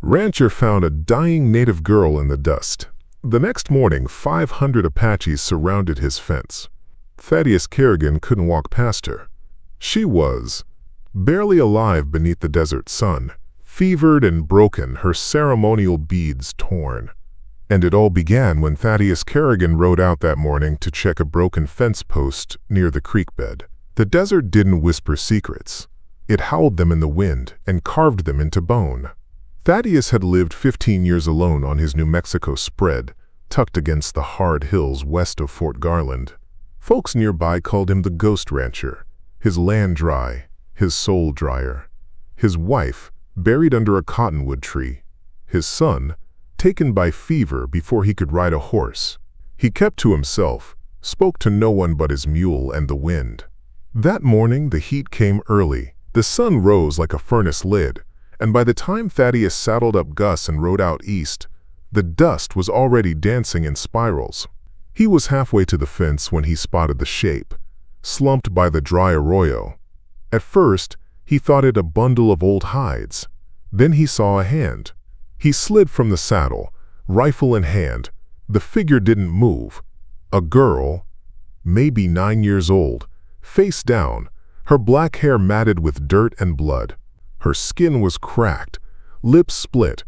Rancher found a dying native girl in the dust. The next morning, 500 Apaches surrounded his fence. Thaddeus Kerrigan couldn't walk past her. She was barely alive beneath the desert sun, fevered and broken, her ceremonial beads torn. And it all began when Thaddeus Kerrigan rode out that morning to check a broken fence post near the creek bed. The desert didn't whisper secrets. It howled them in the wind and carved them into bone. Thaddeus had lived 15 years alone on his New Mexico spread, tucked against the hard hills west of Fort Garland. Folks nearby called him the Ghost Rancher, his land dry, his soul dryer, his wife buried under a cottonwood tree, his son taken by fever before he could ride a horse. He kept to himself, spoke to no one but his mule and the wind. That morning the heat came early. The sun rose like a furnace lid, and by the time Thaddeus saddled up Gus and rode out east, the dust was already dancing in spirals. He was halfway to the fence when he spotted the shape, slumped by the dry arroyo. At first, he thought it a bundle of old hides. Then he saw a hand. He slid from the saddle, rifle in hand. The figure didn't move. A girl, maybe 9 years old, face down, her black hair matted with dirt and blood. Her skin was cracked, lips split.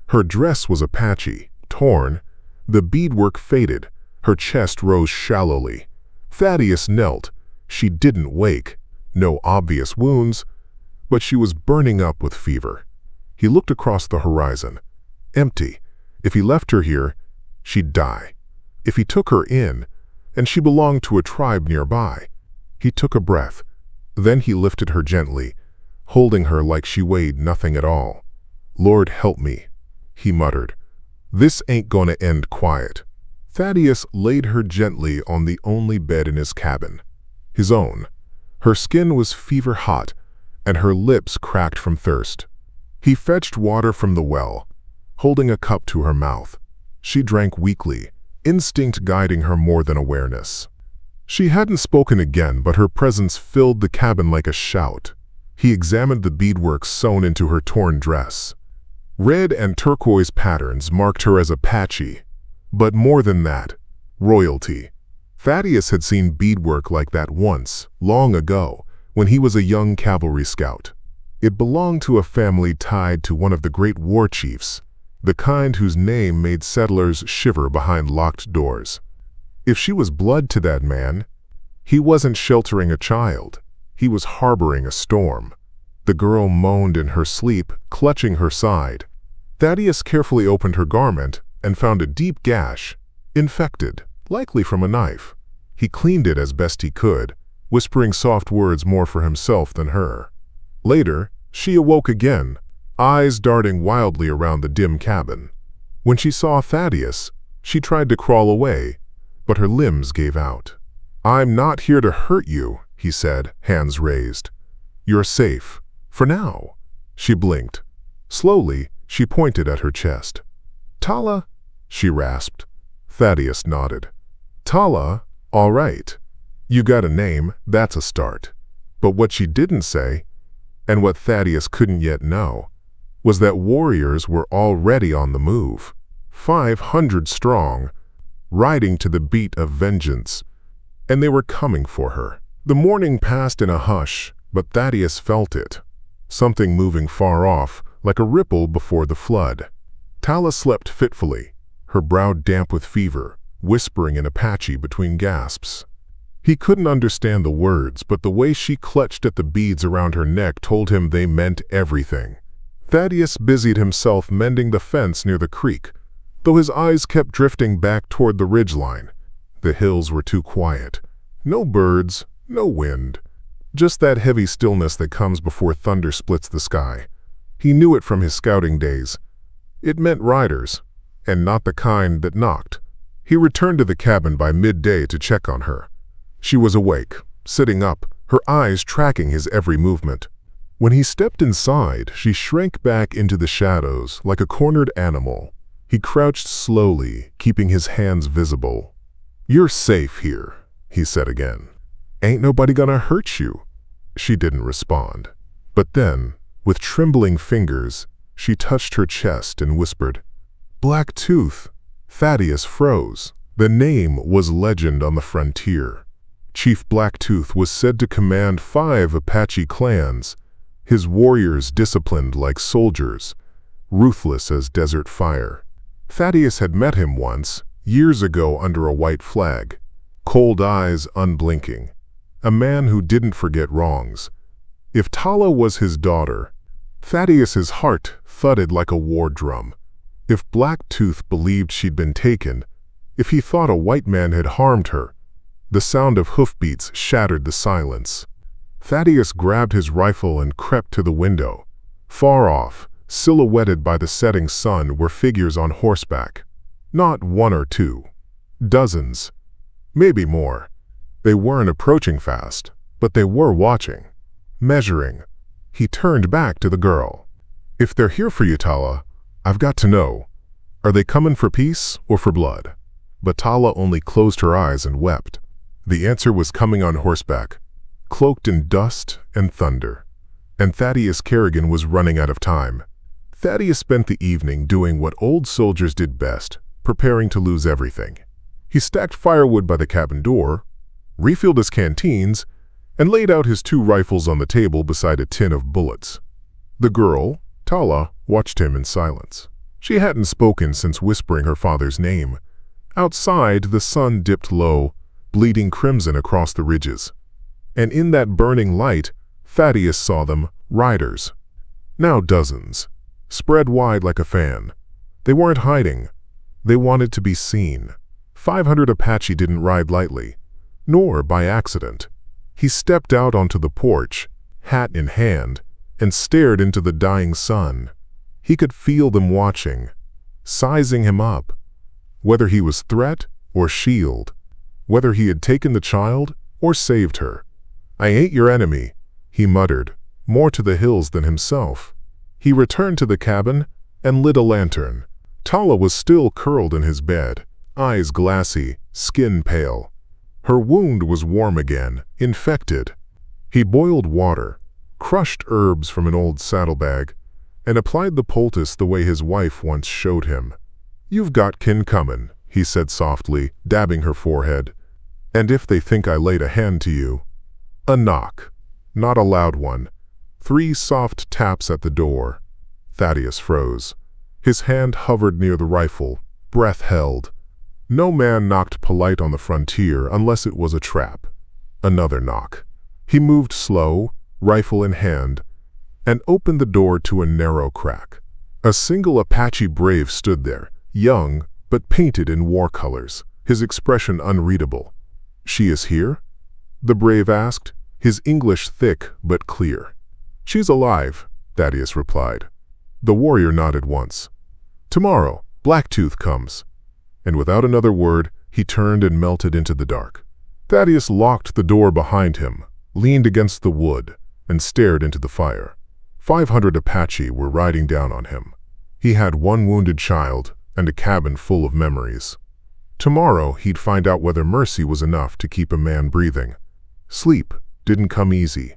Her dress was Apache, torn. The beadwork faded. Her chest rose shallowly. Thaddeus knelt. She didn't wake. No obvious wounds, but she was burning up with fever. He looked across the horizon. Empty. If he left her here, she'd die. If he took her in, and she belonged to a tribe nearby. He took a breath. Then he lifted her gently, holding her like she weighed nothing at all. "Lord help me," he muttered. "This ain't gonna end quiet." Thaddeus laid her gently on the only bed in his cabin, his own. Her skin was fever hot, and her lips cracked from thirst. He fetched water from the well, holding a cup to her mouth. She drank weakly, instinct guiding her more than awareness. She hadn't spoken again, but her presence filled the cabin like a shout. He examined the beadwork sewn into her torn dress. Red and turquoise patterns marked her as Apache, but more than that, royalty. Thaddeus had seen beadwork like that once, long ago, when he was a young cavalry scout. It belonged to a family tied to one of the great war chiefs, the kind whose name made settlers shiver behind locked doors. If she was blood to that man, he wasn't sheltering a child. He was harboring a storm. The girl moaned in her sleep, clutching her side. Thaddeus carefully opened her garment and found a deep gash, infected, likely from a knife. He cleaned it as best he could, whispering soft words more for himself than her. Later, she awoke again, eyes darting wildly around the dim cabin. When she saw Thaddeus, she tried to crawl away, but her limbs gave out. "I'm not here to hurt you," he said, hands raised. "You're safe. For now." She blinked. Slowly, she pointed at her chest. "Tala?" she rasped. Thaddeus nodded. "Tala? All right. You got a name, that's a start." But what she didn't say, and what Thaddeus couldn't yet know, was that warriors were already on the move, 500 strong, riding to the beat of vengeance, and they were coming for her. The morning passed in a hush, but Thaddeus felt it, something moving far off, like a ripple before the flood. Tala slept fitfully, her brow damp with fever, whispering in Apache between gasps. He couldn't understand the words, but the way she clutched at the beads around her neck told him they meant everything. Thaddeus busied himself mending the fence near the creek, though his eyes kept drifting back toward the ridgeline. The hills were too quiet. No birds, no wind. Just that heavy stillness that comes before thunder splits the sky. He knew it from his scouting days. It meant riders, and not the kind that knocked. He returned to the cabin by midday to check on her. She was awake, sitting up, her eyes tracking his every movement. When he stepped inside, she shrank back into the shadows like a cornered animal. He crouched slowly, keeping his hands visible. "You're safe here," he said again. "Ain't nobody gonna hurt you." She didn't respond. But then, with trembling fingers, She touched her chest and whispered, "Black Tooth." Thaddeus froze. The name was legend on the frontier. Chief Blacktooth was said to command 5 Apache clans, his warriors disciplined like soldiers, ruthless as desert fire. Thaddeus had met him once, years ago under a white flag, cold eyes unblinking, a man who didn't forget wrongs. If Tala was his daughter, Thaddeus's heart thudded like a war drum. If Blacktooth believed she'd been taken, if he thought a white man had harmed her, the sound of hoofbeats shattered the silence. Thaddeus grabbed his rifle and crept to the window. Far off, silhouetted by the setting sun, were figures on horseback. Not 1 or 2. Dozens. Maybe more. They weren't approaching fast, but they were watching. Measuring. He turned back to the girl. "If they're here for you, Tala, I've got to know. Are they coming for peace or for blood?" But Tala only closed her eyes and wept. The answer was coming on horseback, cloaked in dust and thunder. And Thaddeus Kerrigan was running out of time. Thaddeus spent the evening doing what old soldiers did best, preparing to lose everything. He stacked firewood by the cabin door, refilled his canteens, and laid out his 2 rifles on the table beside a tin of bullets. The girl, Tala, watched him in silence. She hadn't spoken since whispering her father's name. Outside, the sun dipped low, bleeding crimson across the ridges. And in that burning light, Thaddeus saw them, riders. Now dozens, spread wide like a fan. They weren't hiding. They wanted to be seen. 500 Apache didn't ride lightly, nor by accident. He stepped out onto the porch, hat in hand, and stared into the dying sun. He could feel them watching, sizing him up, whether he was threat or shield, whether he had taken the child or saved her. "I ain't your enemy," he muttered, more to the hills than himself. He returned to the cabin and lit a lantern. Tala was still curled in his bed, eyes glassy, skin pale. Her wound was warm again, infected. He boiled water, crushed herbs from an old saddlebag, and applied the poultice the way his wife once showed him. "You've got kin comin'," he said softly, dabbing her forehead. "And if they think I laid a hand to you—" A knock. Not a loud one. 3 soft taps at the door. Thaddeus froze. His hand hovered near the rifle, breath held. No man knocked polite on the frontier unless it was a trap. Another knock. He moved slow, rifle in hand, and opened the door to a narrow crack. A single Apache brave stood there, young but painted in war colors, his expression unreadable. "She is here?" the brave asked, his English thick but clear. "She's alive," Thaddeus replied. The warrior nodded once. "Tomorrow, Blacktooth comes." And without another word, he turned and melted into the dark. Thaddeus locked the door behind him, leaned against the wood, and stared into the fire. 500 Apache were riding down on him. He had 1 wounded child and a cabin full of memories. Tomorrow, he'd find out whether mercy was enough to keep a man breathing. Sleep didn't come easy.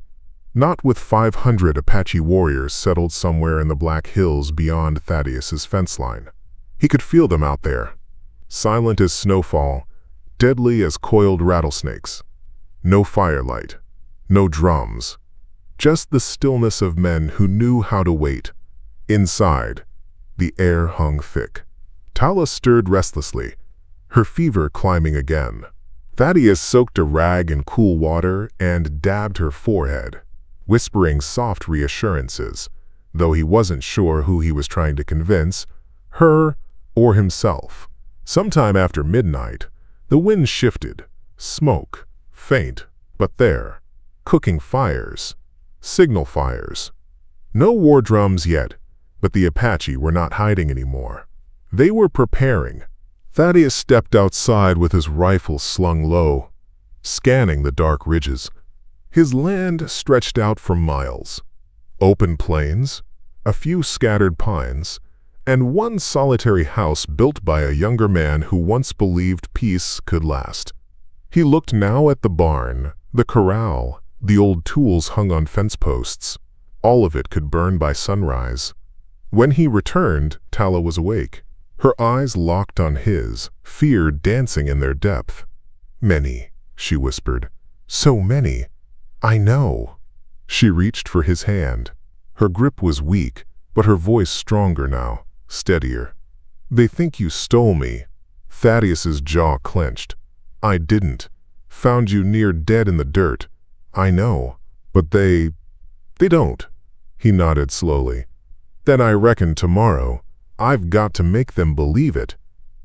Not with 500 Apache warriors settled somewhere in the Black Hills beyond Thaddeus's fence line. He could feel them out there, silent as snowfall, deadly as coiled rattlesnakes. No firelight, no drums, just the stillness of men who knew how to wait. Inside, the air hung thick. Tala stirred restlessly, her fever climbing again. Thaddeus soaked a rag in cool water and dabbed her forehead, whispering soft reassurances, though he wasn't sure who he was trying to convince, her or himself. Sometime after midnight, the wind shifted, smoke, faint, but there, cooking fires, signal fires. No war drums yet, but the Apache were not hiding anymore. They were preparing. Thaddeus stepped outside with his rifle slung low, scanning the dark ridges. His land stretched out for miles. Open plains, a few scattered pines, and 1 solitary house built by a younger man who once believed peace could last. He looked now at the barn, the corral, the old tools hung on fence posts. All of it could burn by sunrise. When he returned, Tala was awake. Her eyes locked on his, fear dancing in their depth. "Many," she whispered. "So many. I know." She reached for his hand. Her grip was weak, but her voice stronger now, steadier. "They think you stole me." Thaddeus's jaw clenched. "I didn't. Found you near dead in the dirt. I know. But they don't." He nodded slowly. "Then I reckon tomorrow, I've got to make them believe it."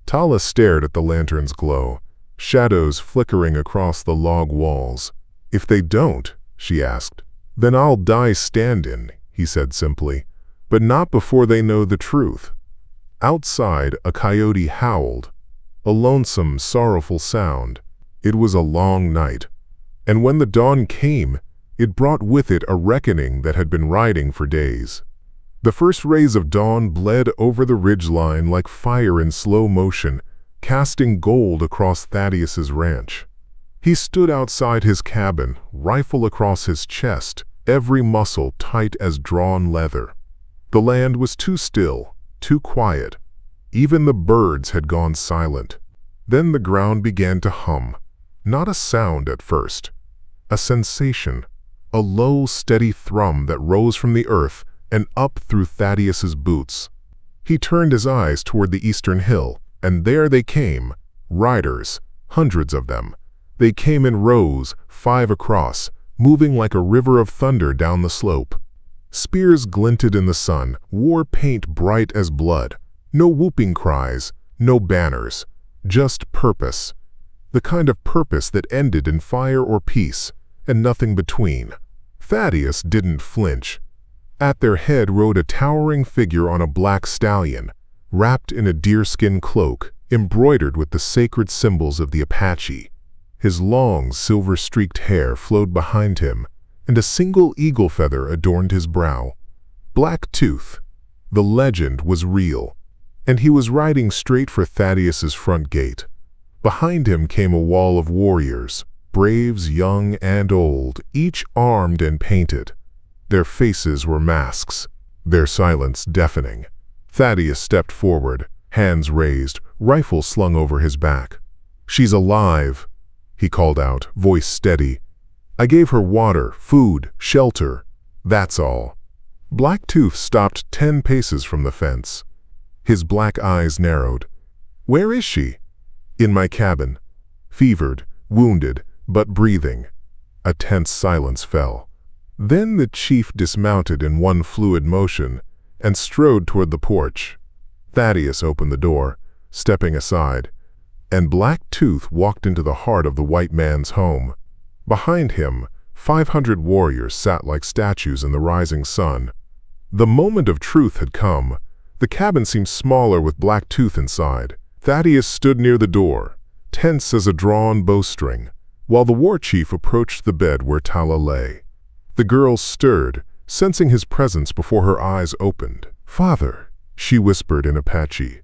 Tala stared at the lantern's glow, shadows flickering across the log walls. "If they don't," she asked, "then I'll die standing," he said simply. "But not before they know the truth." Outside, a coyote howled, a lonesome, sorrowful sound. It was a long night, and when the dawn came, it brought with it a reckoning that had been riding for days. The first rays of dawn bled over the ridgeline like fire in slow motion, casting gold across Thaddeus's ranch. He stood outside his cabin, rifle across his chest, every muscle tight as drawn leather. The land was too still, too quiet. Even the birds had gone silent. Then the ground began to hum. Not a sound at first. A sensation. A low, steady thrum that rose from the earth and up through Thaddeus's boots. He turned his eyes toward the eastern hill, and there they came, riders, hundreds of them. They came in rows, 5 across, moving like a river of thunder down the slope. Spears glinted in the sun, war paint bright as blood. No whooping cries, no banners, just purpose. The kind of purpose that ended in fire or peace, and nothing between. Thaddeus didn't flinch. At their head rode a towering figure on a black stallion, wrapped in a deerskin cloak, embroidered with the sacred symbols of the Apache. His long, silver-streaked hair flowed behind him, and a single eagle feather adorned his brow. Black Tooth. The legend was real, and he was riding straight for Thaddeus's front gate. Behind him came a wall of warriors, braves young and old, each armed and painted. Their faces were masks, their silence deafening. Thaddeus stepped forward, hands raised, rifle slung over his back. "She's alive," he called out, voice steady. "I gave her water, food, shelter. That's all." Black Tooth stopped 10 paces from the fence. His black eyes narrowed. "Where is she?" "In my cabin. Fevered, wounded, but breathing." A tense silence fell. Then the chief dismounted in one fluid motion and strode toward the porch. Thaddeus opened the door, stepping aside, and Black Tooth walked into the heart of the white man's home. Behind him, 500 warriors sat like statues in the rising sun. The moment of truth had come. The cabin seemed smaller with Black Tooth inside. Thaddeus stood near the door, tense as a drawn bowstring, while the war chief approached the bed where Tala lay. The girl stirred, sensing his presence before her eyes opened. "Father," she whispered in Apache.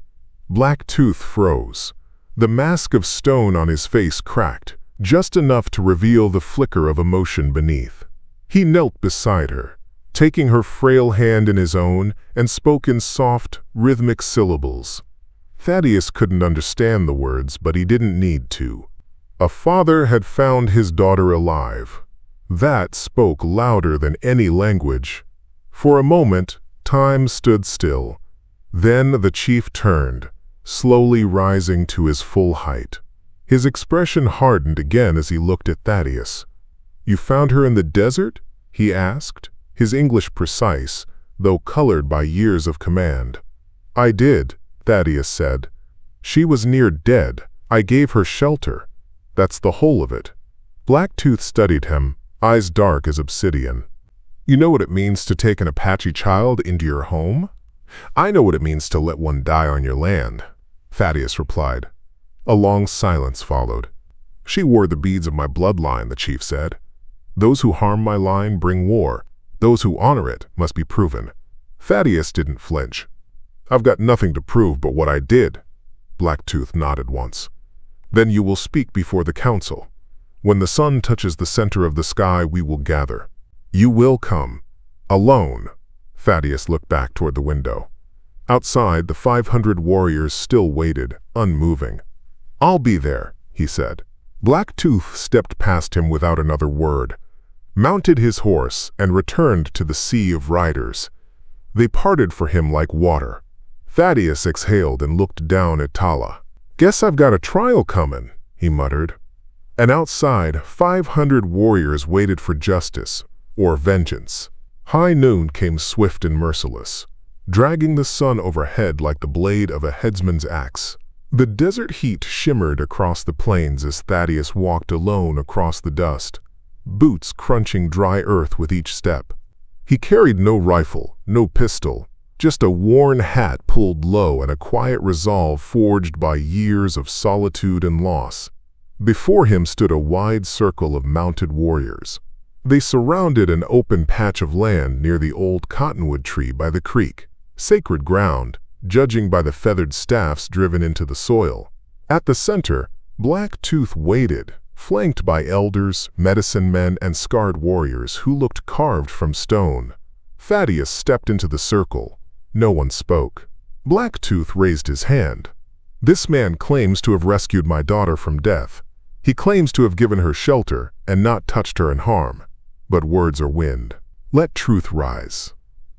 Black Tooth froze. The mask of stone on his face cracked, just enough to reveal the flicker of emotion beneath. He knelt beside her, taking her frail hand in his own, and spoke in soft, rhythmic syllables. Thaddeus couldn't understand the words, but he didn't need to. A father had found his daughter alive. That spoke louder than any language. For a moment, time stood still. Then the chief turned, slowly rising to his full height. His expression hardened again as he looked at Thaddeus. "You found her in the desert?" he asked, his English precise, though colored by years of command. "I did," Thaddeus said. "She was near dead. I gave her shelter. That's the whole of it." Black Tooth studied him, eyes dark as obsidian. "You know what it means to take an Apache child into your home?" "I know what it means to let one die on your land," Thaddeus replied. A long silence followed. "She wore the beads of my bloodline," the chief said. "Those who harm my line bring war. Those who honor it must be proven." Thaddeus didn't flinch. "I've got nothing to prove but what I did." Black Tooth nodded once. "Then you will speak before the council. When the sun touches the center of the sky, we will gather. You will come. Alone." Thaddeus looked back toward the window. Outside, the 500 warriors still waited, unmoving. "I'll be there," he said. Blacktooth stepped past him without another word, mounted his horse, and returned to the sea of riders. They parted for him like water. Thaddeus exhaled and looked down at Tala. "Guess I've got a trial coming," he muttered. And outside, 500 warriors waited for justice, or vengeance. High noon came swift and merciless, dragging the sun overhead like the blade of a headsman's axe. The desert heat shimmered across the plains as Thaddeus walked alone across the dust, boots crunching dry earth with each step. He carried no rifle, no pistol, just a worn hat pulled low and a quiet resolve forged by years of solitude and loss. Before him stood a wide circle of mounted warriors. They surrounded an open patch of land near the old cottonwood tree by the creek, sacred ground, judging by the feathered staffs driven into the soil. At the center, Blacktooth waited, flanked by elders, medicine men, and scarred warriors who looked carved from stone. Thaddeus stepped into the circle. No one spoke. Blacktooth raised his hand. "This man claims to have rescued my daughter from death. He claims to have given her shelter and not touched her in harm. But words are wind. Let truth rise."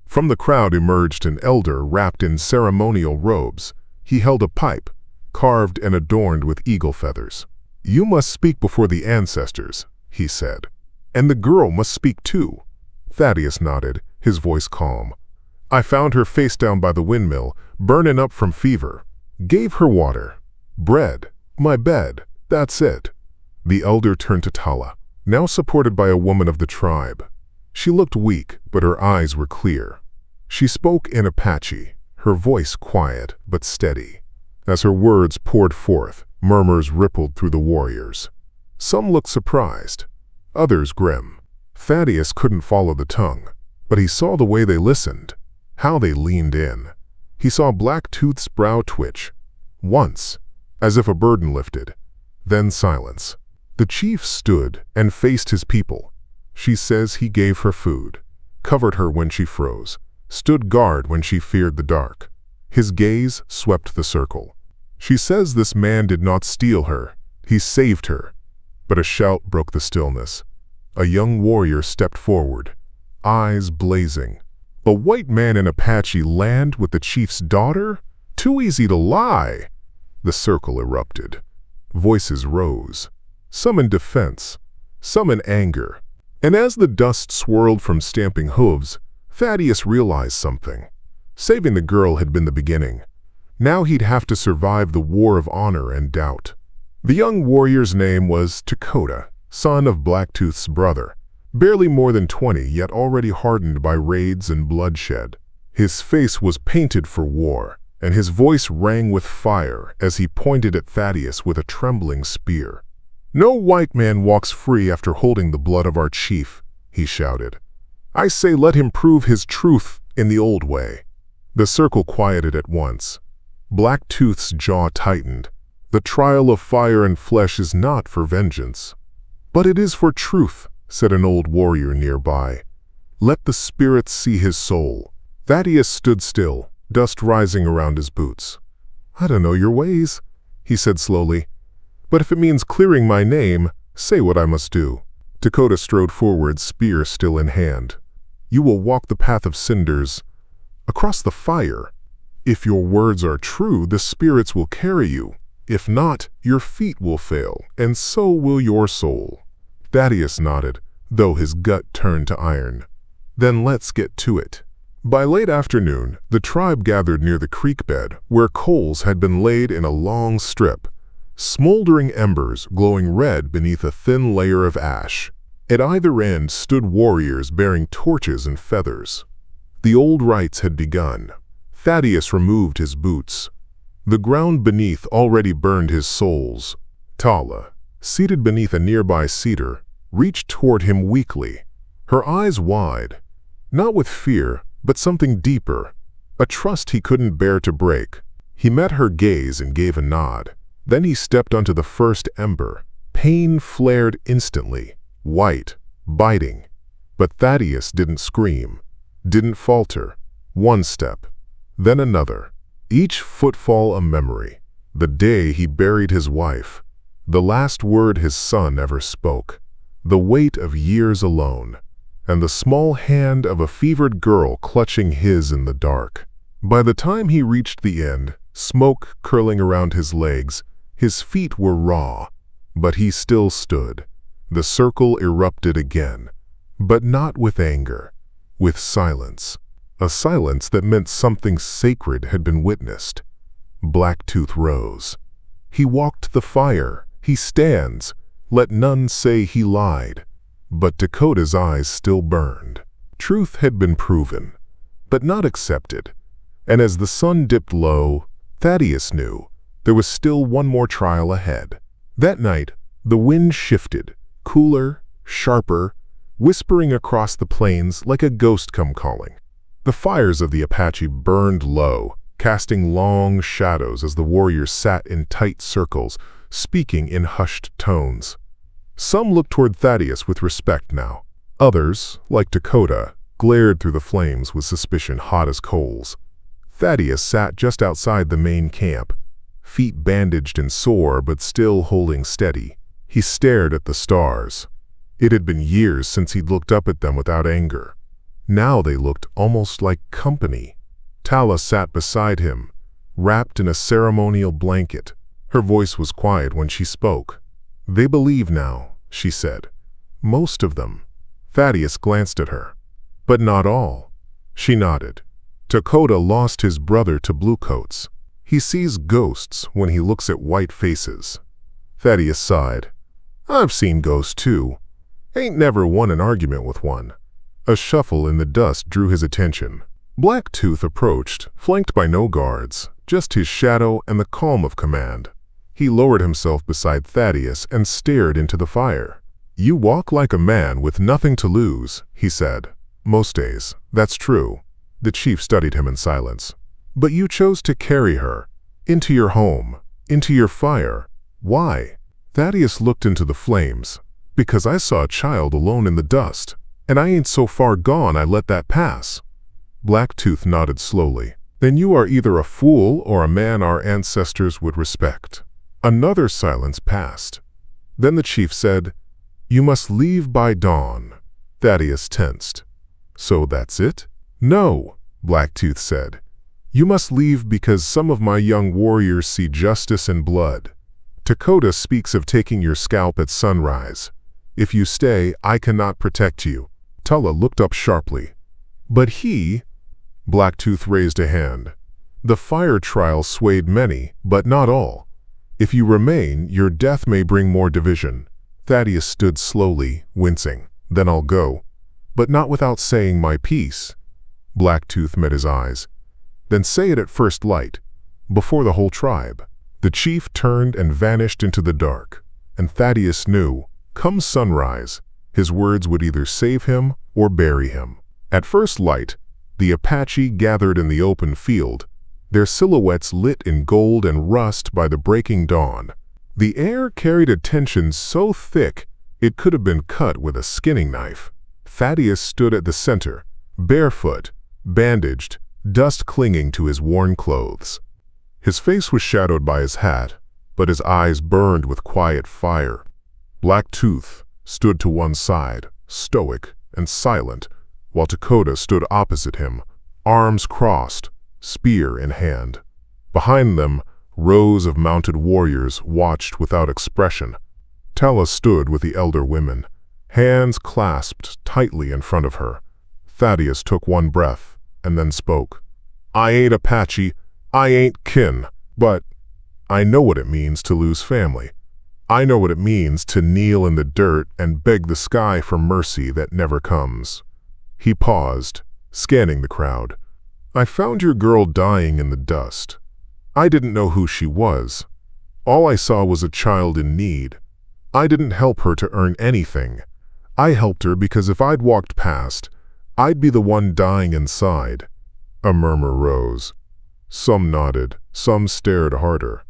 From the crowd emerged an elder wrapped in ceremonial robes. He held a pipe, carved and adorned with eagle feathers. "You must speak before the ancestors," he said. "And the girl must speak too." Thaddeus nodded, his voice calm. "I found her face down by the windmill, burning up from fever. Gave her water, bread, my bed, that's it." The elder turned to Tala, now supported by a woman of the tribe. She looked weak, but her eyes were clear. She spoke in Apache, her voice quiet but steady. As her words poured forth, murmurs rippled through the warriors. Some looked surprised, others grim. Thaddeus couldn't follow the tongue, but he saw the way they listened, how they leaned in. He saw Blacktooth's brow twitch, once, as if a burden lifted, then silence. The chief stood and faced his people. She says he gave her food, covered her when she froze, stood guard when she feared the dark. His gaze swept the circle. She says this man did not steal her, he saved her. But a shout broke the stillness. A young warrior stepped forward, eyes blazing. "A white man in Apache land with the chief's daughter? Too easy to lie!" The circle erupted. Voices rose, some in defense, some in anger. And as the dust swirled from stamping hooves, Thaddeus realized something. Saving the girl had been the beginning. Now he'd have to survive the war of honor and doubt. The young warrior's name was Dakota, son of Blacktooth's brother. Barely more than 20, yet already hardened by raids and bloodshed. His face was painted for war, and his voice rang with fire as he pointed at Thaddeus with a trembling spear. "No white man walks free after holding the blood of our chief," he shouted. "I say let him prove his truth in the old way." The circle quieted at once. Blacktooth's jaw tightened. "The trial of fire and flesh is not for vengeance." "But it is for truth," said an old warrior nearby. "Let the spirits see his soul." Thaddeus stood still, dust rising around his boots. "I don't know your ways," he said slowly. "But if it means clearing my name, say what I must do." Dakota strode forward, spear still in hand. "You will walk the path of cinders, across the fire. If your words are true, the spirits will carry you. If not, your feet will fail, and so will your soul." Thaddeus nodded, though his gut turned to iron. "Then let's get to it." By late afternoon, the tribe gathered near the creek bed, where coals had been laid in a long strip, smoldering embers glowing red beneath a thin layer of ash. At either end stood warriors bearing torches and feathers. The old rites had begun. Thaddeus removed his boots. The ground beneath already burned his soles. Tala, seated beneath a nearby cedar, reached toward him weakly, her eyes wide, not with fear, but something deeper, a trust he couldn't bear to break. He met her gaze and gave a nod. Then he stepped onto the first ember. Pain flared instantly, white, biting. But Thaddeus didn't scream. didn't falter. One step, then another. Each footfall a memory. The day he buried his wife. The last word his son ever spoke. The weight of years alone. And the small hand of a fevered girl clutching his in the dark. By the time he reached the end, smoke curling around his legs, his feet were raw. But he still stood. The circle erupted again. But not with anger. With silence. A silence that meant something sacred had been witnessed. Blacktooth rose. He walked the fire. He stands. Let none say he lied. But Dakota's eyes still burned. Truth had been proven, but not accepted. And as the sun dipped low, Thaddeus knew there was still one more trial ahead. That night, the wind shifted, cooler, sharper, whispering across the plains like a ghost come calling. The fires of the Apache burned low, casting long shadows as the warriors sat in tight circles, speaking in hushed tones. Some looked toward Thaddeus with respect now. Others, like Dakota, glared through the flames with suspicion hot as coals. Thaddeus sat just outside the main camp, feet bandaged and sore but still holding steady. He stared at the stars. It had been years since he'd looked up at them without anger. Now they looked almost like company. Tala sat beside him, wrapped in a ceremonial blanket. Her voice was quiet when she spoke. "They believe now," she said. "Most of them." Thaddeus glanced at her. "But not all." She nodded. "Dakota lost his brother to bluecoats. He sees ghosts when he looks at white faces." Thaddeus sighed. "I've seen ghosts too. Ain't never won an argument with one." A shuffle in the dust drew his attention. Blacktooth approached, flanked by no guards, just his shadow and the calm of command. He lowered himself beside Thaddeus and stared into the fire. "You walk like a man with nothing to lose," he said. "Most days, that's true." The chief studied him in silence. "But you chose to carry her, into your home, into your fire. Why?" Thaddeus looked into the flames. "Because I saw a child alone in the dust, and I ain't so far gone I let that pass." Blacktooth nodded slowly. "Then you are either a fool or a man our ancestors would respect." Another silence passed. Then the chief said, "You must leave by dawn." Thaddeus tensed. "So that's it?" "No," Blacktooth said. "You must leave because some of my young warriors see justice and blood. Dakota speaks of taking your scalp at sunrise. If you stay, I cannot protect you." Tulla looked up sharply. "But he—" Blacktooth raised a hand. "The fire trial swayed many, but not all. If you remain, your death may bring more division." Thaddeus stood slowly, wincing. "Then I'll go. But not without saying my piece." Blacktooth met his eyes. "Then say it at first light, before the whole tribe." The chief turned and vanished into the dark, and Thaddeus knew, come sunrise, his words would either save him or bury him. At first light, the Apache gathered in the open field, their silhouettes lit in gold and rust by the breaking dawn. The air carried a tension so thick it could have been cut with a skinning knife. Thaddeus stood at the center, barefoot, bandaged, dust clinging to his worn clothes. His face was shadowed by his hat, but his eyes burned with quiet fire. Blacktooth stood to one side, stoic and silent, while Dakota stood opposite him, arms crossed, spear in hand. Behind them, rows of mounted warriors watched without expression. Tala stood with the elder women, hands clasped tightly in front of her. Thaddeus took one breath and then spoke. "I ain't Apache, I ain't kin, but I know what it means to lose family. I know what it means to kneel in the dirt and beg the sky for mercy that never comes." He paused, scanning the crowd. "I found your girl dying in the dust. I didn't know who she was. All I saw was a child in need. I didn't help her to earn anything. I helped her because if I'd walked past, I'd be the one dying inside." A murmur rose. Some nodded, some stared harder.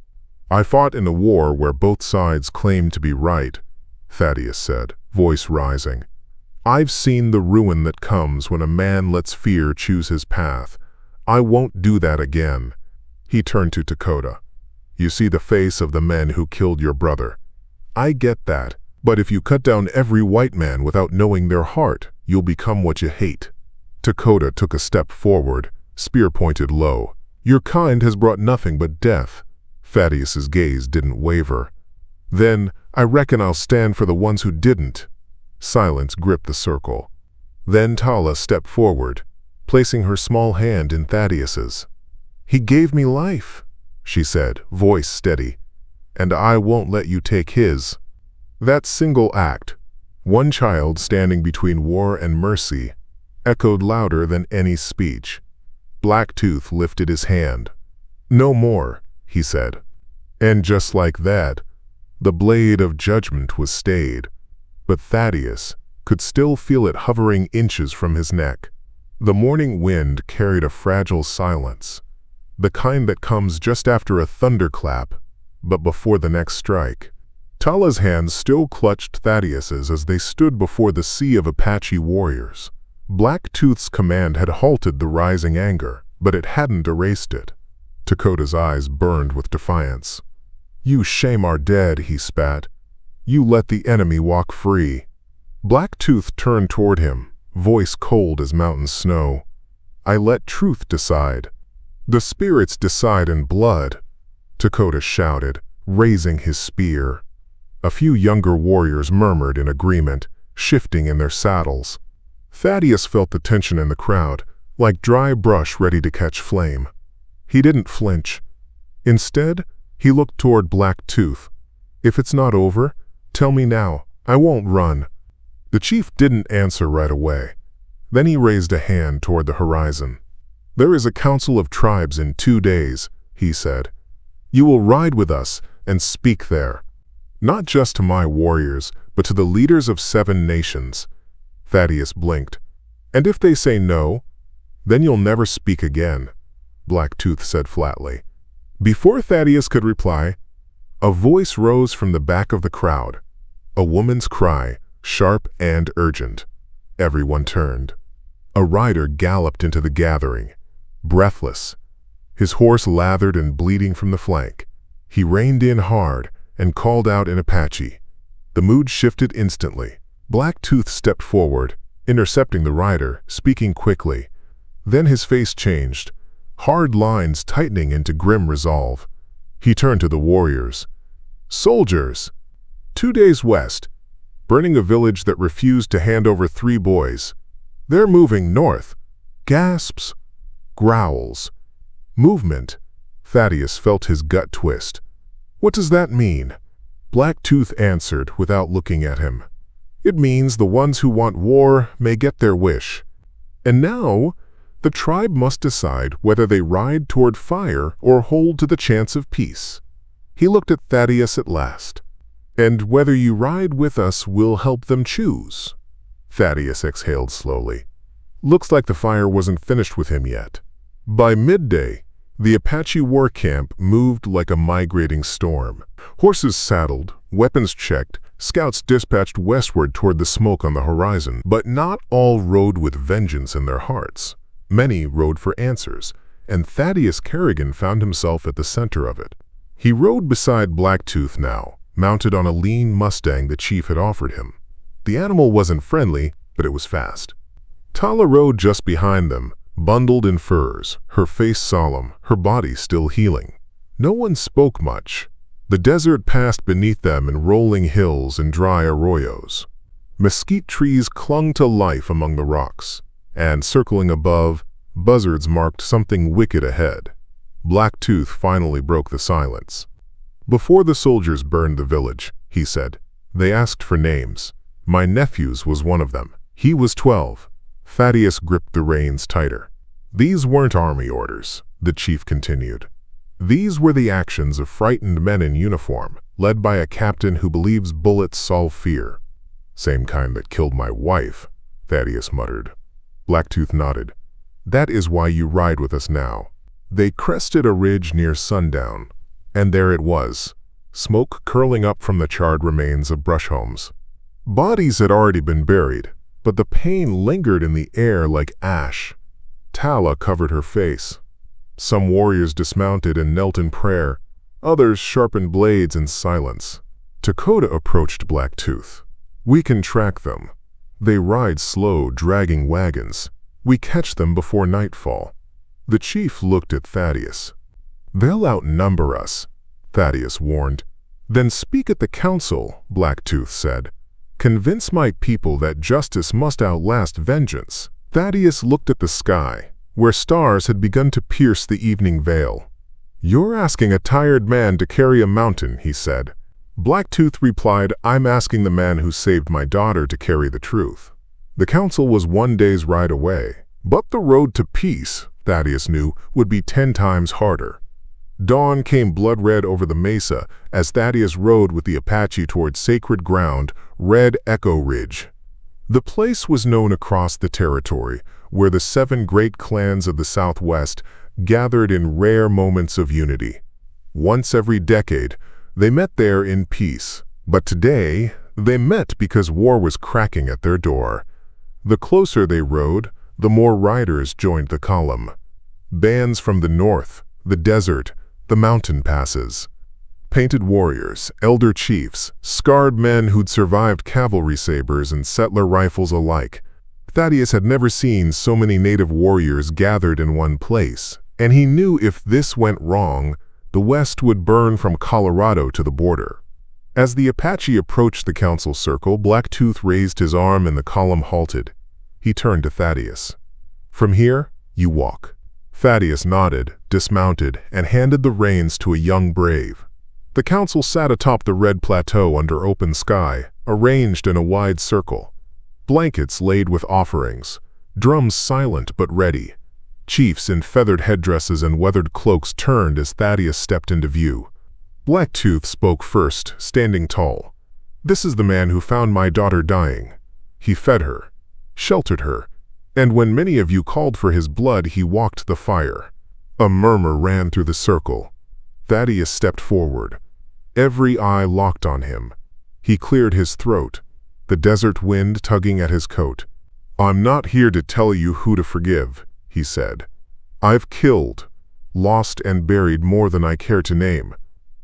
"I fought in a war where both sides claimed to be right," Thaddeus said, voice rising. I've seen the ruin that comes when a man lets fear choose his path. I won't do that again." He turned to Dakota. "You see the face of the men who killed your brother. I get that, but if you cut down every white man without knowing their heart, you'll become what you hate." Dakota took a step forward, spear pointed low. "Your kind has brought nothing but death." Thaddeus's gaze didn't waver. "Then, I reckon I'll stand for the ones who didn't." Silence gripped the circle. Then Tala stepped forward, placing her small hand in Thaddeus's. "He gave me life," she said, voice steady, "and I won't let you take his." That single act, one child standing between war and mercy, echoed louder than any speech. Blacktooth lifted his hand. "No more," he said. And just like that, the blade of judgment was stayed, but Thaddeus could still feel it hovering inches from his neck. The morning wind carried a fragile silence, the kind that comes just after a thunderclap, but before the next strike. Tala's hands still clutched Thaddeus's as they stood before the sea of Apache warriors. Blacktooth's command had halted the rising anger, but it hadn't erased it. Dakota's eyes burned with defiance. "You shame our dead," he spat. "You let the enemy walk free." Blacktooth turned toward him, voice cold as mountain snow. "I let truth decide." "The spirits decide in blood," Dakota shouted, raising his spear. A few younger warriors murmured in agreement, shifting in their saddles. Thaddeus felt the tension in the crowd, like dry brush ready to catch flame. He didn't flinch. Instead, he looked toward Blacktooth. "If it's not over, tell me now. I won't run." The chief didn't answer right away. Then he raised a hand toward the horizon. "There is a council of tribes in 2 days," he said. "You will ride with us and speak there. Not just to my warriors, but to the leaders of 7 nations. Thaddeus blinked. "And if they say no, then you'll never speak again," Blacktooth said flatly. Before Thaddeus could reply, a voice rose from the back of the crowd. A woman's cry, sharp and urgent. Everyone turned. A rider galloped into the gathering, breathless, his horse lathered and bleeding from the flank. He reined in hard and called out in Apache. The mood shifted instantly. Blacktooth stepped forward, intercepting the rider, speaking quickly. Then his face changed, hard lines tightening into grim resolve. He turned to the warriors. "Soldiers! 2 days west, burning a village that refused to hand over 3 boys. They're moving north." Gasps, growls, movement. Thaddeus felt his gut twist. "What does that mean?" Blacktooth answered without looking at him. "It means the ones who want war may get their wish. And now, the tribe must decide whether they ride toward fire or hold to the chance of peace." He looked at Thaddeus at last. "And whether you ride with us will help them choose." Thaddeus exhaled slowly. Looks like the fire wasn't finished with him yet. By midday, the Apache war camp moved like a migrating storm. Horses saddled, weapons checked, scouts dispatched westward toward the smoke on the horizon. But not all rode with vengeance in their hearts. Many rode for answers, and Thaddeus Kerrigan found himself at the center of it. He rode beside Blacktooth now, mounted on a lean Mustang the chief had offered him. The animal wasn't friendly, but it was fast. Tala rode just behind them, bundled in furs, her face solemn, her body still healing. No one spoke much. The desert passed beneath them in rolling hills and dry arroyos. Mesquite trees clung to life among the rocks, and circling above, buzzards marked something wicked ahead. Blacktooth finally broke the silence. "Before the soldiers burned the village," he said, "they asked for names. My nephew's was one of them. He was 12. Thaddeus gripped the reins tighter. "These weren't army orders," the chief continued. "These were the actions of frightened men in uniform, led by a captain who believes bullets solve fear." "Same kind that killed my wife," Thaddeus muttered. Blacktooth nodded. "That is why you ride with us now." They crested a ridge near sundown, and there it was, smoke curling up from the charred remains of brush homes. Bodies had already been buried, but the pain lingered in the air like ash. Tala covered her face. Some warriors dismounted and knelt in prayer. Others sharpened blades in silence. Dakota approached Blacktooth. "We can track them. They ride slow, dragging wagons. We catch them before nightfall." The chief looked at Thaddeus. "They'll outnumber us," Thaddeus warned. "Then speak at the council," Blacktooth said. "Convince my people that justice must outlast vengeance." Thaddeus looked at the sky, where stars had begun to pierce the evening veil. "You're asking a tired man to carry a mountain," he said. Blacktooth replied, "I'm asking the man who saved my daughter to carry the truth." The council was 1 day's ride away, but the road to peace, Thaddeus knew, would be 10 times harder. Dawn came blood-red over the mesa as Thaddeus rode with the Apache toward sacred ground, Red Echo Ridge. The place was known across the territory, where the 7 great clans of the Southwest gathered in rare moments of unity. Once every decade, they met there in peace. But today, they met because war was cracking at their door. The closer they rode, the more riders joined the column. Bands from the north, the desert, the mountain passes. Painted warriors, elder chiefs, scarred men who'd survived cavalry sabers and settler rifles alike. Thaddeus had never seen so many native warriors gathered in one place, and he knew if this went wrong, the West would burn from Colorado to the border. As the Apache approached the council circle, Blacktooth raised his arm and the column halted. He turned to Thaddeus. "From here, you walk." Thaddeus nodded, dismounted, and handed the reins to a young brave. The council sat atop the red plateau under open sky, arranged in a wide circle. Blankets laid with offerings, drums silent but ready. Chiefs in feathered headdresses and weathered cloaks turned as Thaddeus stepped into view. Blacktooth spoke first, standing tall. "This is the man who found my daughter dying. He fed her, sheltered her, and when many of you called for his blood, he walked the fire." A murmur ran through the circle. Thaddeus stepped forward. Every eye locked on him. He cleared his throat, the desert wind tugging at his coat. "I'm not here to tell you who to forgive," he said. "I've killed, lost and buried more than I care to name.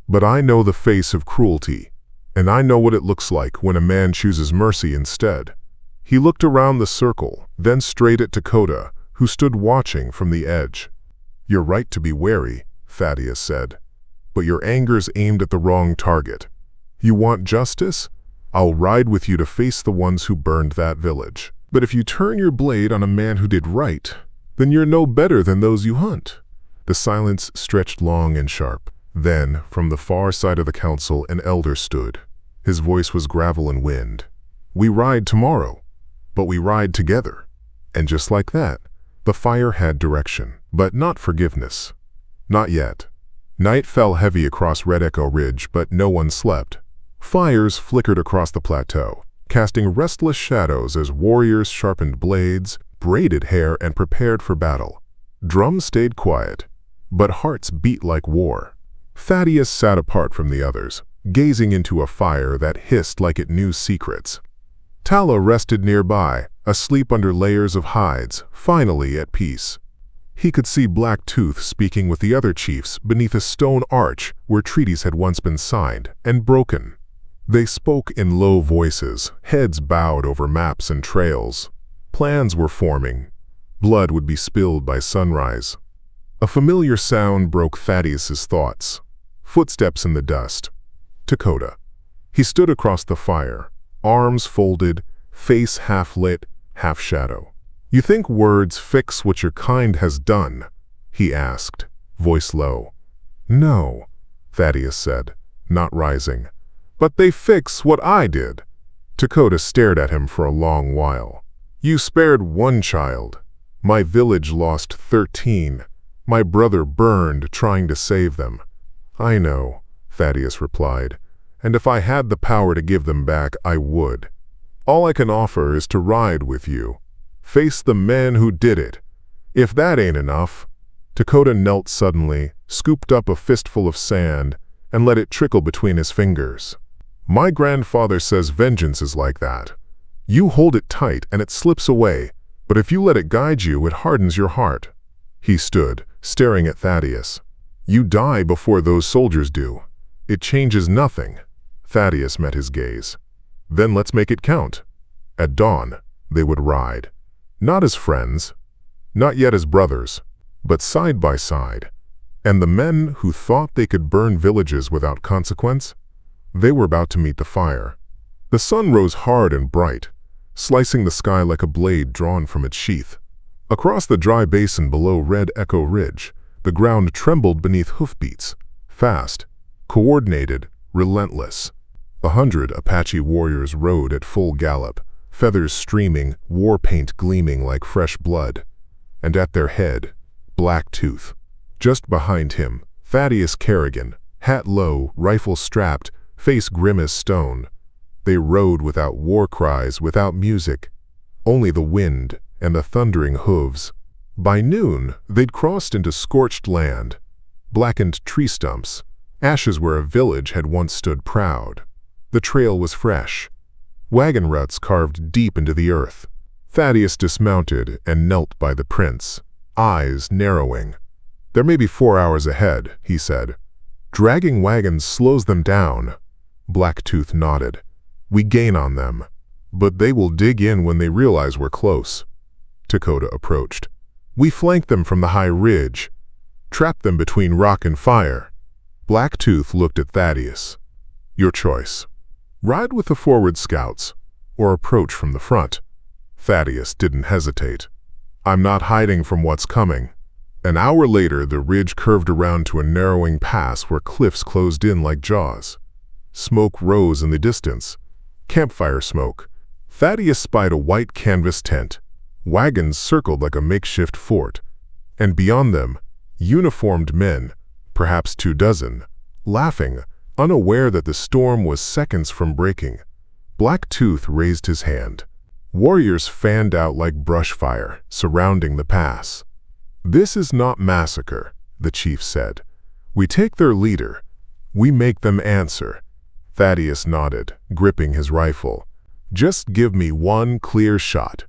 But I know the face of cruelty, and I know what it looks like when a man chooses mercy instead." He looked around the circle, then straight at Dakota, who stood watching from the edge. "You're right to be wary," Thaddeus said. "But your anger's aimed at the wrong target. You want justice? I'll ride with you to face the ones who burned that village. But if you turn your blade on a man who did right, then you're no better than those you hunt." The silence stretched long and sharp. Then, from the far side of the council, an elder stood. His voice was gravel and wind. "We ride tomorrow, but we ride together." And just like that, the fire had direction, but not forgiveness. Not yet. Night fell heavy across Red Echo Ridge, but no one slept. Fires flickered across the plateau, casting restless shadows as warriors sharpened blades, braided hair, and prepared for battle. Drums stayed quiet, but hearts beat like war. Thaddeus sat apart from the others, gazing into a fire that hissed like it knew secrets. Tala rested nearby, asleep under layers of hides, finally at peace. He could see Blacktooth speaking with the other chiefs beneath a stone arch where treaties had once been signed and broken. They spoke in low voices, heads bowed over maps and trails. Plans were forming. Blood would be spilled by sunrise. A familiar sound broke Thaddeus's thoughts. Footsteps in the dust. Dakota. He stood across the fire, arms folded, face half lit, half shadow. "You think words fix what your kind has done?" he asked, voice low. "No," Thaddeus said, not rising. "But they fix what I did." Dakota stared at him for a long while. "You spared 1 child. My village lost 13. My brother burned trying to save them." "I know," Thaddeus replied, "and if I had the power to give them back, I would. All I can offer is to ride with you. Face the men who did it. If that ain't enough." Dakota knelt suddenly, scooped up a fistful of sand, and let it trickle between his fingers. "My grandfather says vengeance is like that. You hold it tight and it slips away, but if you let it guide you, it hardens your heart. He stood, staring at Thaddeus. You die before those soldiers do. It changes nothing. Thaddeus met his gaze. Then let's make it count. At dawn, they would ride. Not as friends, not yet as brothers, but side by side. And the men who thought they could burn villages without consequence, they were about to meet the fire. The sun rose hard and bright, slicing the sky like a blade drawn from its sheath. Across the dry basin below Red Echo Ridge, the ground trembled beneath hoofbeats, fast, coordinated, relentless. 100 Apache warriors rode at full gallop, feathers streaming, war paint gleaming like fresh blood. And at their head, Black Tooth. Just behind him, Thaddeus Kerrigan, hat low, rifle strapped, face grim as stone. They rode without war cries, without music, only the wind and the thundering hooves. By noon, they'd crossed into scorched land, blackened tree stumps, ashes where a village had once stood proud. The trail was fresh, wagon ruts carved deep into the earth. Thaddeus dismounted and knelt by the prince, eyes narrowing. There may be 4 hours ahead, he said. Dragging wagons slows them down. Blacktooth nodded. We gain on them, but they will dig in when they realize we're close. Dakota approached. We flank them from the high ridge, trap them between rock and fire. Blacktooth looked at Thaddeus. Your choice. Ride with the forward scouts, or approach from the front. Thaddeus didn't hesitate. I'm not hiding from what's coming. An hour later, the ridge curved around to a narrowing pass where cliffs closed in like jaws. Smoke rose in the distance. Campfire smoke. Thaddeus spied a white canvas tent. Wagons circled like a makeshift fort. And beyond them, uniformed men, perhaps 24, laughing, unaware that the storm was seconds from breaking. Blacktooth raised his hand. Warriors fanned out like brush fire, surrounding the pass. This is not massacre, the chief said. We take their leader. We make them answer. Thaddeus nodded, gripping his rifle. Just give me one clear shot.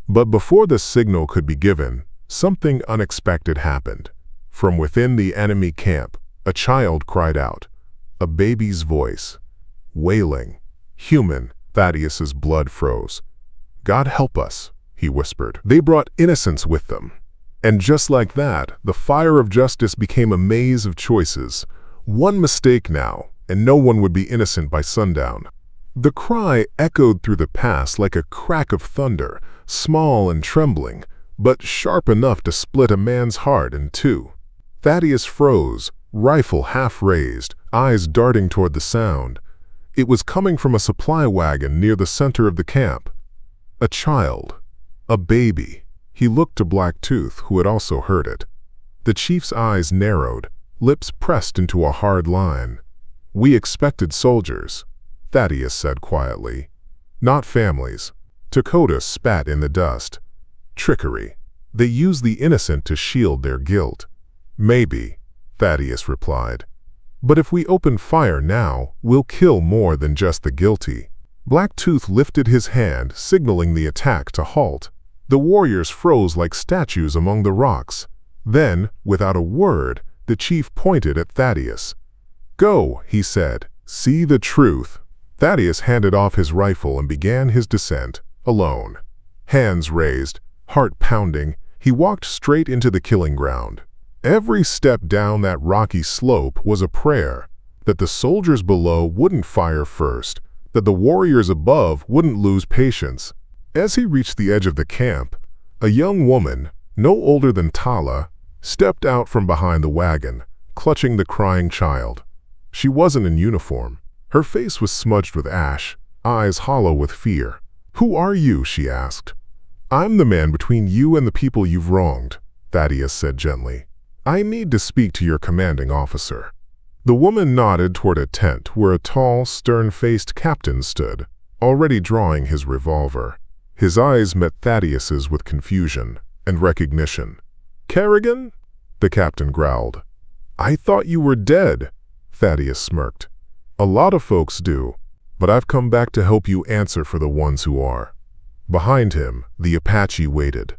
But before the signal could be given, something unexpected happened. From within the enemy camp, a child cried out. A baby's voice. Wailing. Human. Thaddeus's blood froze. God help us, he whispered. They brought innocence with them. And just like that, the fire of justice became a maze of choices. One mistake now, and no one would be innocent by sundown. The cry echoed through the pass like a crack of thunder, small and trembling, but sharp enough to split a man's heart in two. Thaddeus froze, rifle half raised, eyes darting toward the sound. It was coming from a supply wagon near the center of the camp. A child. A baby. He looked to Blacktooth, who had also heard it. The chief's eyes narrowed, lips pressed into a hard line. We expected soldiers, Thaddeus said quietly. Not families. Dakota spat in the dust. Trickery. They use the innocent to shield their guilt. Maybe, Thaddeus replied. But if we open fire now, we'll kill more than just the guilty. Blacktooth lifted his hand, signaling the attack to halt. The warriors froze like statues among the rocks. Then, without a word, the chief pointed at Thaddeus. Go, he said. See the truth. Thaddeus handed off his rifle and began his descent, alone. Hands raised, heart pounding, he walked straight into the killing ground. Every step down that rocky slope was a prayer, that the soldiers below wouldn't fire first, that the warriors above wouldn't lose patience. As he reached the edge of the camp, a young woman, no older than Tala, stepped out from behind the wagon, clutching the crying child. She wasn't in uniform. Her face was smudged with ash, eyes hollow with fear. Who are you? She asked. I'm the man between you and the people you've wronged, Thaddeus said gently. I need to speak to your commanding officer. The woman nodded toward a tent where a tall, stern-faced captain stood, already drawing his revolver. His eyes met Thaddeus's with confusion and recognition. Kerrigan? The captain growled. I thought you were dead, Thaddeus smirked. A lot of folks do, but I've come back to help you answer for the ones who are. Behind him, the Apache waited.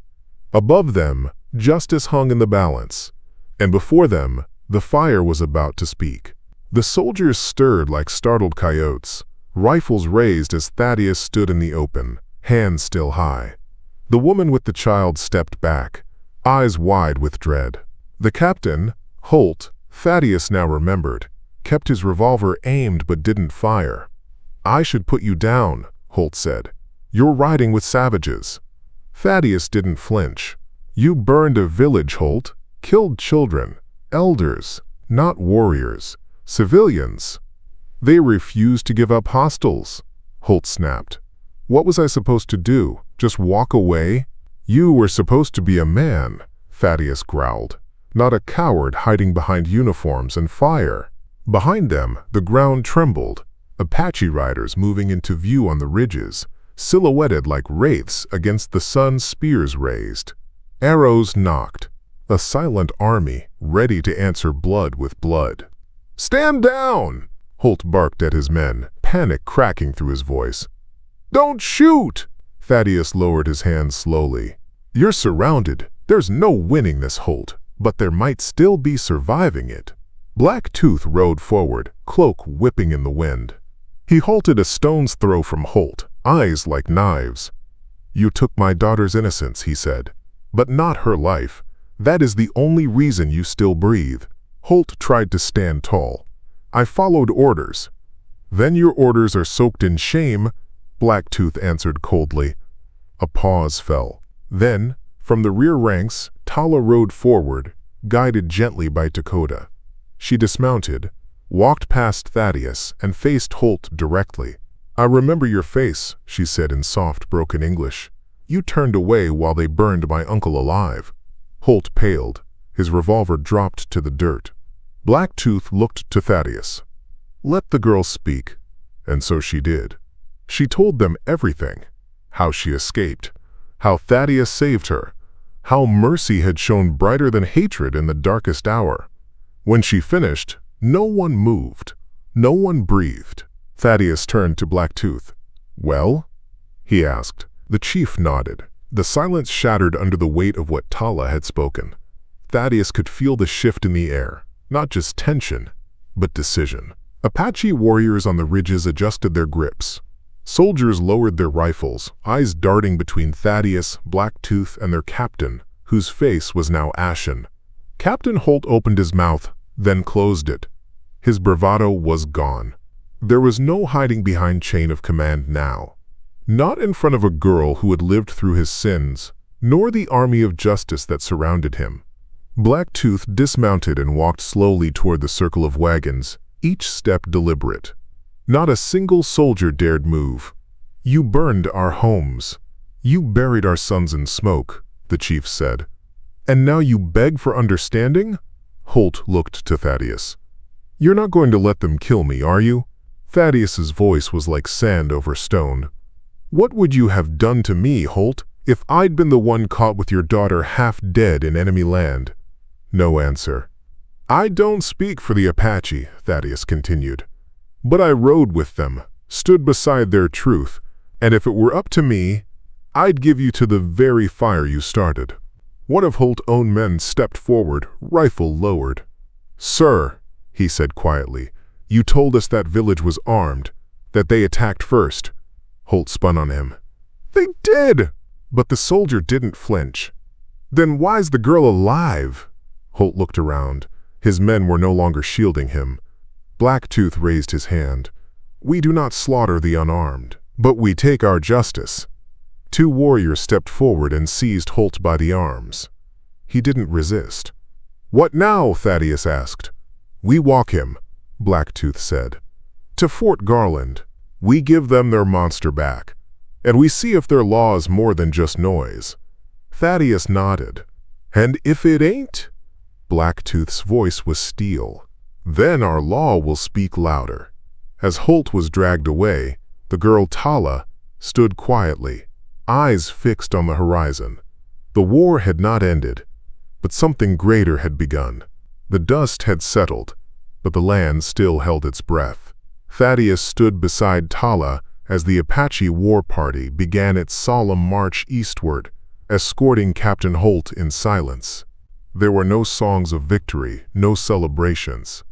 Above them, justice hung in the balance. And before them, the fire was about to speak. The soldiers stirred like startled coyotes, rifles raised as Thaddeus stood in the open, hands still high. The woman with the child stepped back, eyes wide with dread. The captain, Holt, Thaddeus now remembered, kept his revolver aimed but didn't fire. "I should put you down," Holt said. "You're riding with savages." Thaddeus didn't flinch. "You burned a village, Holt. Killed children, elders, not warriors, civilians." "They refused to give up hostiles," Holt snapped. "What was I supposed to do? Just walk away?" "You were supposed to be a man," Thaddeus growled, "not a coward hiding behind uniforms and fire." Behind them, the ground trembled, Apache riders moving into view on the ridges, silhouetted like wraiths against the sun's spears raised. Arrows knocked, a silent army ready to answer blood with blood. "Stand down!" Holt barked at his men, panic cracking through his voice. "Don't shoot!" Thaddeus lowered his hands slowly. "You're surrounded. There's no winning this, Holt, but there might still be surviving it." Black Tooth rode forward, cloak whipping in the wind. He halted a stone's throw from Holt, eyes like knives. "You took my daughter's innocence," he said, "but not her life. That is the only reason you still breathe." Holt tried to stand tall. "I followed orders." "Then your orders are soaked in shame," Blacktooth answered coldly. A pause fell. Then, from the rear ranks, Tala rode forward, guided gently by Dakota. She dismounted, walked past Thaddeus, and faced Holt directly. "I remember your face," she said in soft, broken English. "You turned away while they burned my uncle alive." Holt paled. His revolver dropped to the dirt. Blacktooth looked to Thaddeus. "Let the girl speak." And so she did. She told them everything. How she escaped. How Thaddeus saved her. How mercy had shone brighter than hatred in the darkest hour. When she finished, no one moved. No one breathed. Thaddeus turned to Blacktooth. "Well?" he asked. The chief nodded. The silence shattered under the weight of what Tala had spoken. Thaddeus could feel the shift in the air, not just tension, but decision. Apache warriors on the ridges adjusted their grips. Soldiers lowered their rifles, eyes darting between Thaddeus, Blacktooth, and their captain, whose face was now ashen. Captain Holt opened his mouth, then closed it. His bravado was gone. There was no hiding behind chain of command now. Not in front of a girl who had lived through his sins, nor the army of justice that surrounded him. Blacktooth dismounted and walked slowly toward the circle of wagons, each step deliberate. Not a single soldier dared move. "You burned our homes. You buried our sons in smoke," the chief said. "And now you beg for understanding?" Holt looked to Thaddeus. "You're not going to let them kill me, are you?" Thaddeus's voice was like sand over stone. "What would you have done to me, Holt, if I'd been the one caught with your daughter half dead in enemy land?" No answer. "I don't speak for the Apache," Thaddeus continued. "But I rode with them, stood beside their truth, and if it were up to me, I'd give you to the very fire you started." One of Holt's own men stepped forward, rifle lowered. "Sir," he said quietly, "you told us that village was armed, that they attacked first." Holt spun on him. "They did!" But the soldier didn't flinch. "Then why's the girl alive?" Holt looked around. His men were no longer shielding him. Blacktooth raised his hand. "We do not slaughter the unarmed, but we take our justice." Two warriors stepped forward and seized Holt by the arms. He didn't resist. "What now?" Thaddeus asked. "We walk him," Blacktooth said. "To Fort Garland. We give them their monster back, and we see if their law is more than just noise." Thaddeus nodded. "And if it ain't?" Blacktooth's voice was steel. "Then our law will speak louder." As Holt was dragged away, the girl Tala stood quietly, eyes fixed on the horizon. The war had not ended, but something greater had begun. The dust had settled, but the land still held its breath. Thaddeus stood beside Tala as the Apache war party began its solemn march eastward, escorting Captain Holt in silence. There were no songs of victory, no celebrations.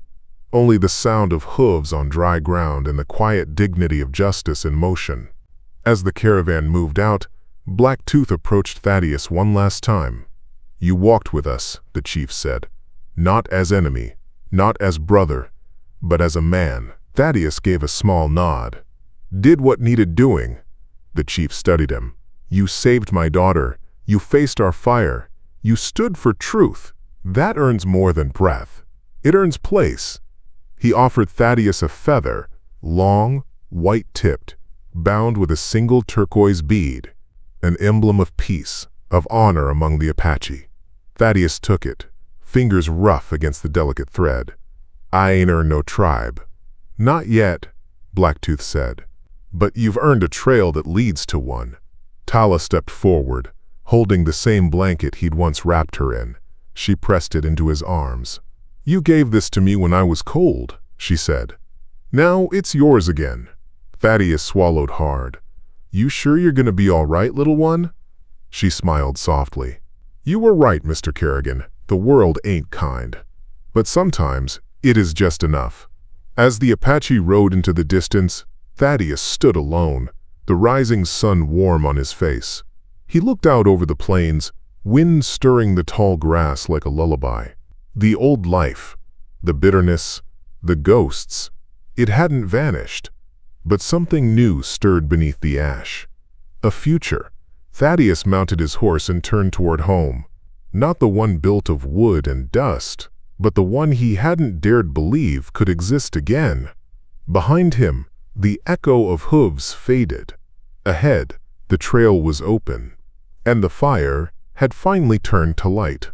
Only the sound of hooves on dry ground and the quiet dignity of justice in motion. As the caravan moved out, Blacktooth approached Thaddeus one last time. "You walked with us," the chief said. "Not as enemy, not as brother, but as a man." Thaddeus gave a small nod. "Did what needed doing." The chief studied him. "You saved my daughter. You faced our fire. You stood for truth. That earns more than breath. It earns place." He offered Thaddeus a feather, long, white-tipped, bound with a single turquoise bead, an emblem of peace, of honor among the Apache. Thaddeus took it, fingers rough against the delicate thread. "I ain't earned no tribe." "Not yet," Blacktooth said. "But you've earned a trail that leads to one." Tala stepped forward, holding the same blanket he'd once wrapped her in. She pressed it into his arms. "You gave this to me when I was cold," she said. "Now it's yours again." Thaddeus swallowed hard. "You sure you're gonna be all right, little one?" She smiled softly. "You were right, Mr. Kerrigan. The world ain't kind. But sometimes it is just enough." As the Apache rode into the distance, Thaddeus stood alone, the rising sun warm on his face. He looked out over the plains, wind stirring the tall grass like a lullaby. The old life, the bitterness, the ghosts, it hadn't vanished. But something new stirred beneath the ash. A future. Thaddeus mounted his horse and turned toward home. Not the one built of wood and dust, but the one he hadn't dared believe could exist again. Behind him, the echo of hooves faded. Ahead, the trail was open, and the fire had finally turned to light.